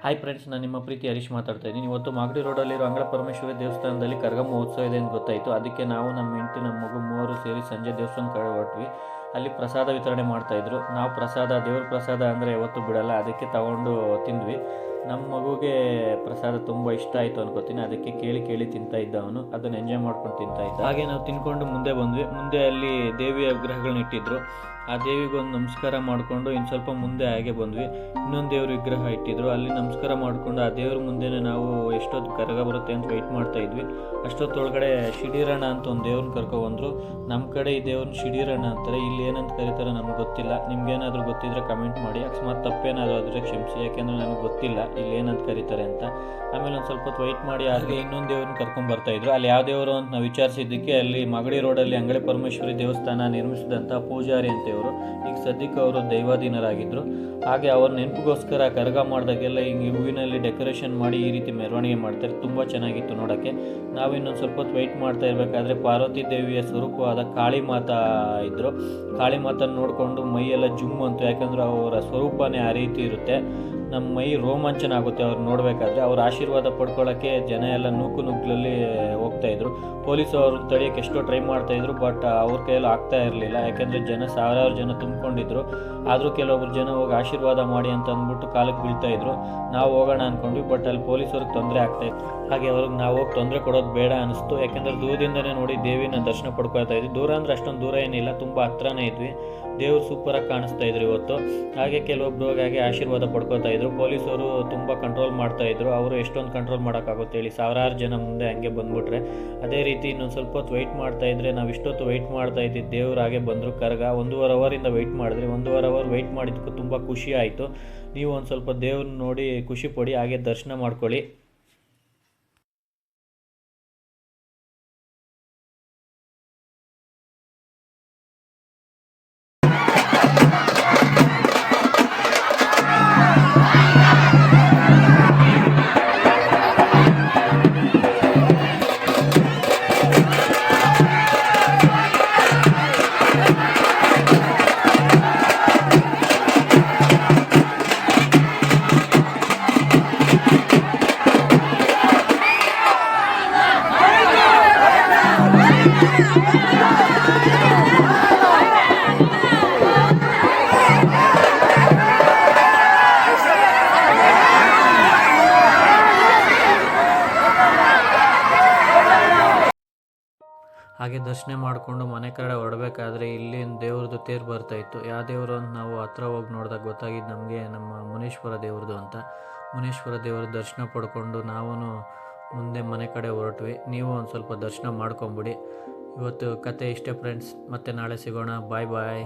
Hi friends, ನಾನು ನಿಮ್ಮ ಪ್ರೀತಿ ಹರೀಶ್ ಮಾತಾಡ್ತಾ ಇದ್ದೀನಿ. ಇವತ್ತು ಮಾಗಡಿ ರೋಡಲ್ಲಿರೋ ಅಂಗಳ ಪರಮೇಶ್ವರಿ ದೇವಸ್ಥಾನದಲ್ಲಿ ಕರಗ ಮಹೋತ್ಸವ ಇದೆ ಅಂತ ಗೊತ್ತಾಯಿತು. ಅದಕ್ಕೆ ನಾವು, ನಮ್ಮ ಹೆಂಡತಿ, ನಮ್ಮ ಮಗು ಮೂವರು ಸೇರಿ ಸಂಜೆ ದೇವಸ್ಥಾನ ಕಡೆ ಹೊರಟ್ವಿ. ಅಲ್ಲಿ ಪ್ರಸಾದ ವಿತರಣೆ ಮಾಡ್ತಾಯಿದ್ರು. ನಾವು ದೇವ್ರ ಪ್ರಸಾದ ಅಂದರೆ ಯಾವತ್ತೂ ಬಿಡಲ್ಲ, ಅದಕ್ಕೆ ತಗೊಂಡು ತಿಂದ್ವಿ. ನಮ್ಮ ಮಗುಗೆ ಪ್ರಸಾದ ತುಂಬ ಇಷ್ಟ ಆಯಿತು ಅನ್ಕೋತೀನಿ. ಅದಕ್ಕೆ ಕೇಳಿ ಕೇಳಿ ತಿಂತಾ ಇದ್ದ ಅವನು, ಅದನ್ನು ಎಂಜಾಯ್ ಮಾಡ್ಕೊಂಡು ತಿಂತಾ ಇದ್ದ. ಹಾಗೆ ನಾವು ತಿನ್ಕೊಂಡು ಮುಂದೆ ಬಂದ್ವಿ. ಮುಂದೆ ಅಲ್ಲಿ ದೇವಿಯ ವಿಗ್ರಹಗಳನ್ನ ಇಟ್ಟಿದ್ರು. ಆ ದೇವಿಗೊಂದು ನಮಸ್ಕಾರ ಮಾಡಿಕೊಂಡು ಇನ್ನು ಸ್ವಲ್ಪ ಮುಂದೆ ಹಾಗೆ ಬಂದ್ವಿ. ಇನ್ನೊಂದು ದೇವ್ರ ವಿಗ್ರಹ ಇಟ್ಟಿದ್ರು. ಅಲ್ಲಿ ನಮಸ್ಕಾರ ಮಾಡಿಕೊಂಡು ಆ ದೇವ್ರ ಮುಂದೆನೇ ನಾವು ಎಷ್ಟೊತ್ತು ಕರಗ ಬರುತ್ತೆ ಅಂತ ವೆಯ್ಟ್ ಮಾಡ್ತಾ ಇದ್ವಿ. ಅಷ್ಟೊತ್ತೊಳಗಡೆ ಶಿಡೀರಣ್ಣ ಅಂತ ಒಂದು ದೇವ್ರನ್ನ ಕರ್ಕೊಬಂದರು. ನಮ್ಮ ಕಡೆ ಈ ದೇವ್ರನ್ನ ಶಿಡೀರಣ್ಣ ಅಂತಾರೆ, ಇಲ್ಲಿ ಏನಂತ ಕರೀತಾರೆ ನಮ್ಗೆ ಗೊತ್ತಿಲ್ಲ. ನಿಮ್ಗೇನಾದರೂ ಗೊತ್ತಿದ್ರೆ ಕಮೆಂಟ್ ಮಾಡಿ. ಅಕಸ್ಮಾತ್ ತಪ್ಪೇನಾದರೂ ಆದರೆ ಕ್ಷಮಿಸಿ, ಯಾಕೆಂದರೆ ನನಗೆ ಗೊತ್ತಿಲ್ಲ ಇಲ್ಲಿ ಏನಂತ ಕರೀತಾರೆ ಅಂತ. ಆಮೇಲೆ ಒಂದು ಸ್ವಲ್ಪ ಹೊತ್ತು ವೆಯ್ಟ್ ಮಾಡಿ ಹಾಗೆ ಇನ್ನೊಂದು ದೇವ್ರನ್ನ ಕರ್ಕೊಂಬರ್ತಾಯಿದ್ರು. ಅಲ್ಲಿ ಯಾವ ದೇವರು ಅಂತ ನಾವು ವಿಚಾರಿಸಿದ್ದಕ್ಕೆ ಅಲ್ಲಿ ಮಾಗಡಿ ರೋಡಲ್ಲಿ ಅಂಗಳೆ ಪರಮೇಶ್ವರಿ ದೇವಸ್ಥಾನ ನಿರ್ಮಿಸಿದಂಥ ಪೂಜಾರಿ ಅಂತ ಇವರು. ಈಗ ಸದ್ಯಕ್ಕೆ ಅವರು ದೈವಾಧೀನರಾಗಿದ್ದರು. ಹಾಗೆ ಅವ್ರ ನೆನಪಿಗೋಸ್ಕರ ಕರಗ ಮಾಡಿದಾಗೆಲ್ಲ ಹಿಂಗೆ ಹೂವಿನಲ್ಲಿ ಡೆಕೋರೇಷನ್ ಮಾಡಿ ಈ ರೀತಿ ಮೆರವಣಿಗೆ ಮಾಡ್ತಾರೆ. ತುಂಬ ಚೆನ್ನಾಗಿತ್ತು ನೋಡೋಕ್ಕೆ. ನಾವು ಇನ್ನೊಂದು ಸ್ವಲ್ಪ ಹೊತ್ತು ವೆಯ್ಟ್ ಮಾಡ್ತಾ ಇರಬೇಕಾದ್ರೆ ಪಾರ್ವತಿ ದೇವಿಯ ಸ್ವರೂಪವಾದ ಕಾಳಿ ಮಾತಾ ಇದ್ದರು. ಕಾಳಿ ಮಾತನ್ನು ನೋಡಿಕೊಂಡು ಮೈಯೆಲ್ಲ ಜುಮ್ ಅಂತು. ಯಾಕಂದರೆ ಅವರ ಸ್ವರೂಪನೇ ಆ ರೀತಿ ಇರುತ್ತೆ. ನಮ್ಮ ಮೈ ರೋಮಾಂಚನ ಆಗುತ್ತೆ ಅವ್ರು ನೋಡಬೇಕಾದ್ರೆ. ಅವ್ರ ಆಶೀರ್ವಾದ ಪಡ್ಕೊಳ್ಳೋಕ್ಕೆ ಜನ ಎಲ್ಲ ನುಗ್ಗಲಲ್ಲಿ ಹೋಗ್ತಾಯಿದ್ರು. ಪೊಲೀಸು ಅವರು ತಡೆಯೋಕ್ಕೆ ಎಷ್ಟೋ ಟ್ರೈ ಮಾಡ್ತಾಯಿದ್ರು, ಬಟ್ ಅವ್ರ ಕೈಯಲ್ಲಿ ಆಗ್ತಾ ಇರಲಿಲ್ಲ. ಯಾಕೆಂದರೆ ಸಾವಿರಾರು ಜನ ತುಂಬಿಕೊಂಡಿದ್ರು. ಆದರೂ ಕೆಲವೊಬ್ರು ಜನ ಹೋಗಿ ಆಶೀರ್ವಾದ ಮಾಡಿ ಅಂತ ಅಂದ್ಬಿಟ್ಟು ಕಾಲಕ್ಕೆ ಬೀಳ್ತಾಯಿದ್ರು. ನಾವು ಹೋಗೋಣ ಅಂದ್ಕೊಂಡ್ವಿ, ಬಟ್ ಅಲ್ಲಿ ಪೊಲೀಸವ್ರಿಗೆ ತೊಂದರೆ ಆಗ್ತಾಯಿತ್ತು. ಹಾಗೆ ಅವ್ರಿಗೆ ನಾವು ಹೋಗಿ ತೊಂದರೆ ಕೊಡೋದು ಬೇಡ ಅನಿಸ್ತು. ಯಾಕೆಂದರೆ ದೂರದಿಂದನೇ ನೋಡಿ ದೇವಿನ ದರ್ಶನ ಪಡ್ಕೊಳ್ತಾ ಇದ್ವಿ. ದೂರ ಅಂದರೆ ಅಷ್ಟೊಂದು ದೂರ ಏನಿಲ್ಲ, ತುಂಬ ಹತ್ರನೇ ಇದ್ವಿ. ದೇವ್ರು ಸೂಪರಾಗಿ ಕಾಣಿಸ್ತಾ ಇದ್ರು ಇವತ್ತು. ಹಾಗೆ ಕೆಲವೊಬ್ರು ಹಾಗೆ ಆಶೀರ್ವಾದ ಪಡ್ಕೊತಾ ಇದ್ರು. ಪೊಲೀಸವರು ತುಂಬ ಕಂಟ್ರೋಲ್ ಮಾಡ್ತಾಯಿದ್ರು. ಅವರು ಎಷ್ಟೊಂದು ಕಂಟ್ರೋಲ್ ಮಾಡೋಕ್ಕಾಗುತ್ತೆ ಹೇಳಿ, ಸಾವಿರಾರು ಜನ ಮುಂದೆ ಹಂಗೆ ಬಂದ್ಬಿಟ್ರೆ. ಅದೇ ರೀತಿ ಇನ್ನೊಂದು ಸ್ವಲ್ಪ ಹೊತ್ತು ವೆಯ್ಟ್ ಮಾಡ್ತಾಯಿದ್ರೆ, ನಾವು ಇಷ್ಟೊತ್ತು ವೆಯ್ಟ್ ಮಾಡ್ತಾ ಇದ್ದಿದ್ದು ದೇವ್ರು ಹಾಗೆ ಬಂದರು. ಕರಗ 1.5 ಅವರಿಂದ ವೆಯ್ಟ್ ಮಾಡಿದ್ರಿ. 1.5 ಅವರ್ ವೆಯ್ಟ್ ಮಾಡಿದ್ದಕ್ಕೂ ತುಂಬ ಖುಷಿ ಆಯಿತು. ನೀವು ಒಂದು ಸ್ವಲ್ಪ ದೇವ್ರನ್ನ ನೋಡಿ ಖುಷಿ ಪಡಿ, ಹಾಗೆ ದರ್ಶನ ಮಾಡ್ಕೊಳ್ಳಿ. ಹಾಗೆ ದರ್ಶನ ಮಾಡಿಕೊಂಡು ಮನೆ ಕಡೆ ಹೊರಡಬೇಕಾದ್ರೆ ಇಲ್ಲಿಂದ ದೇವ್ರದ್ದು ತೇರು ಬರ್ತಾಯಿತ್ತು. ಯಾವ ದೇವರು ಅಂತ ನಾವು ಹತ್ರ ಹೋಗಿ ನೋಡಿದಾಗ ಗೊತ್ತಾಗಿದ್ದು ನಮಗೆ ನಮ್ಮ ಮುನೇಶ್ವರ ದೇವ್ರದ್ದು ಅಂತ. ಮುನೇಶ್ವರ ದೇವ್ರ ದರ್ಶನ ಪಡ್ಕೊಂಡು ನಾವು ಮುಂದೆ ಮನೆ ಕಡೆ ಹೊರಟ್ವಿ. ನೀವು ಒಂದು ಸ್ವಲ್ಪ ದರ್ಶನ ಮಾಡ್ಕೊಂಬಿಡಿ. ಇವತ್ತು ಕತೆ ಇಷ್ಟೇ ಫ್ರೆಂಡ್ಸ್, ಮತ್ತೆ ನಾಳೆ ಸಿಗೋಣ. ಬಾಯ್ ಬಾಯ್.